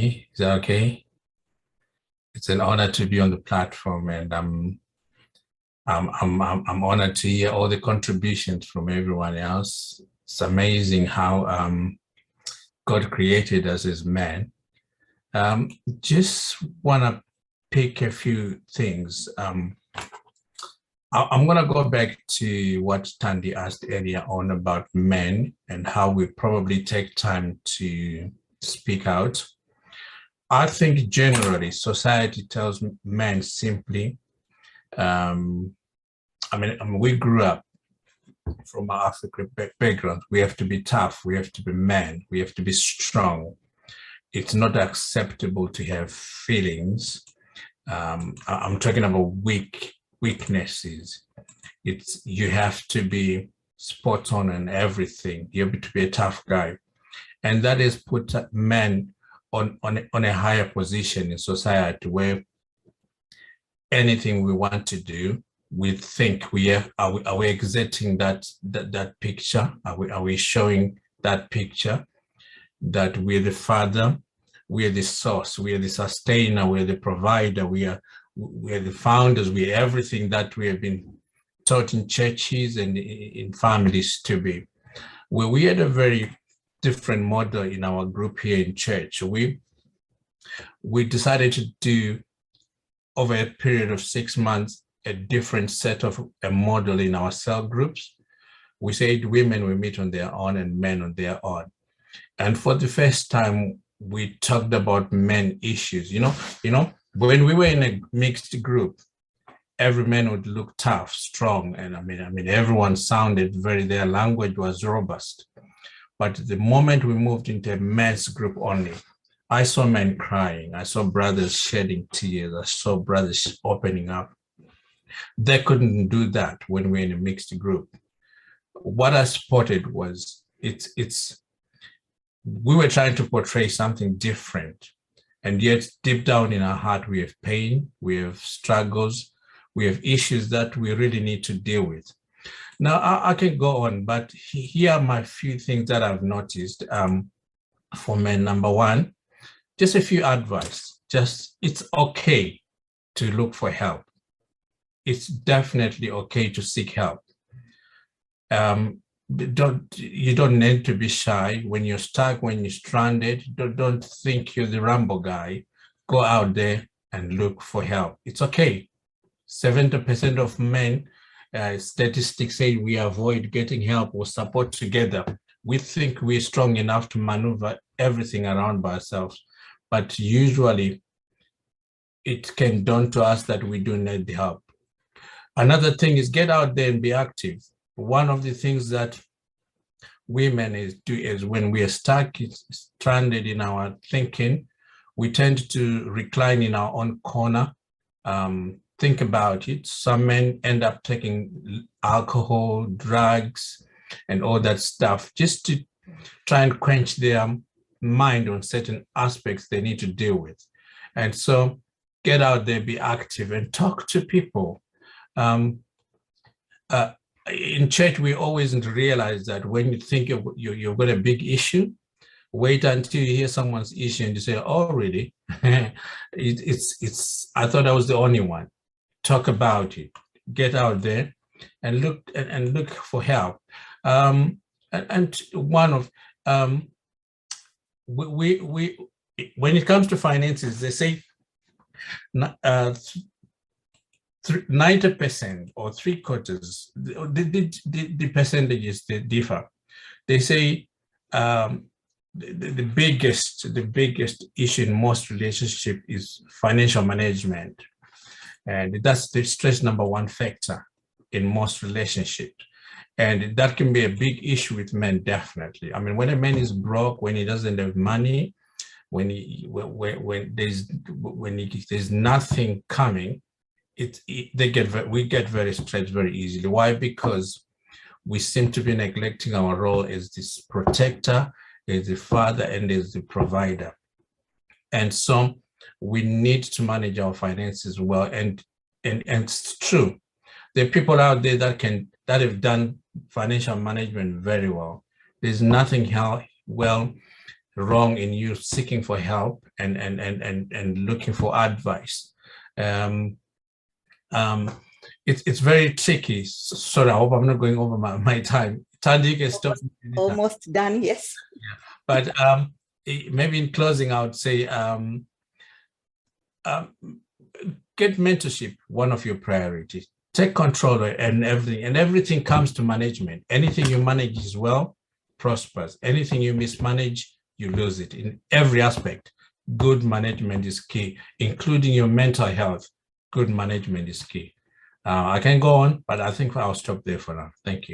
me. Is that okay? It's an honor to be on the platform, and I'm honored to hear all the contributions from everyone else. It's amazing how God created us as men. Just want to pick a few things. I'm going to go back to what Tandy asked earlier on about men and how we probably take time to speak out. I think generally society tells men simply, we grew up from our African background. We have to be tough. We have to be men. We have to be strong. It's not acceptable to have feelings. I'm talking about weaknesses. You have to be spot on in everything. You have to be a tough guy. And that has put men on a higher position in society where anything we want to do, we think are we exerting that picture? Are we showing that picture that we're the father, we're the source, we're the sustainer, we're the provider, we're the founders, we're everything that we have been taught in churches and in families to be. Well, we had a very different model in our group here in church. We decided to do, over a period of 6 months, a different set of a model in our cell groups. We said women will meet on their own and men on their own. And for the first time, we talked about men issues. You know, when we were in a mixed group, every man would look tough, strong, and I mean, everyone sounded their language was robust. But the moment we moved into a men's group only, I saw men crying. I saw brothers shedding tears. I saw brothers opening up. They couldn't do that when we're in a mixed group. What I spotted was we were trying to portray something different. And yet deep down in our heart, we have pain, we have struggles, we have issues that we really need to deal with. Now, I can go on, but here are my few things that I've noticed for men. Number one, just a few advice. It's okay to look for help. It's definitely okay to seek help. You don't need to be shy when you're stuck, when you're stranded. Don't think you're the Rambo guy. Go out there and look for help. It's okay. 70% of men, statistics say we avoid getting help or support together. We think we're strong enough to maneuver everything around by ourselves, but usually it can dawn to us that we do need the help. Another thing is get out there and be active. One of the things that women is when we are stuck, stranded in our thinking, we tend to recline in our own corner. Think about it. Some men end up taking alcohol, drugs, and all that stuff just to try and quench their mind on certain aspects they need to deal with. And so get out there, be active, and talk to people. In church, we always realize that when you think you've got a big issue, wait until you hear someone's issue and you say, "Oh, really?" I thought I was the only one. Talk about it. Get out there and look for help. And one of we when it comes to finances, they say 90% or 3/4, the percentages they differ. They say the biggest issue in most relationships is financial management. And that's the stress number one factor in most relationships. And that can be a big issue with men, definitely. I mean, when a man is broke, when he doesn't have money, when there's nothing coming, we get very stressed very easily. Why? Because we seem to be neglecting our role as this protector, as the father, and as the provider. And so we need to manage our finances well. And it's true. There are people out there that have done financial management very well. There's nothing wrong in you seeking for help and looking for advice. It's very tricky. Sorry, I hope I'm not going over my time. Tandy, you can stop. Almost done, yes. Yeah. But maybe in closing, I would say get mentorship one of your priorities. Take control and everything comes to management. Anything you manage is well, prospers. Anything you mismanage, you lose it in every aspect. Good management is key, including your mental health. Good management is key. I can go on, but I think I'll stop there for now. Thank you.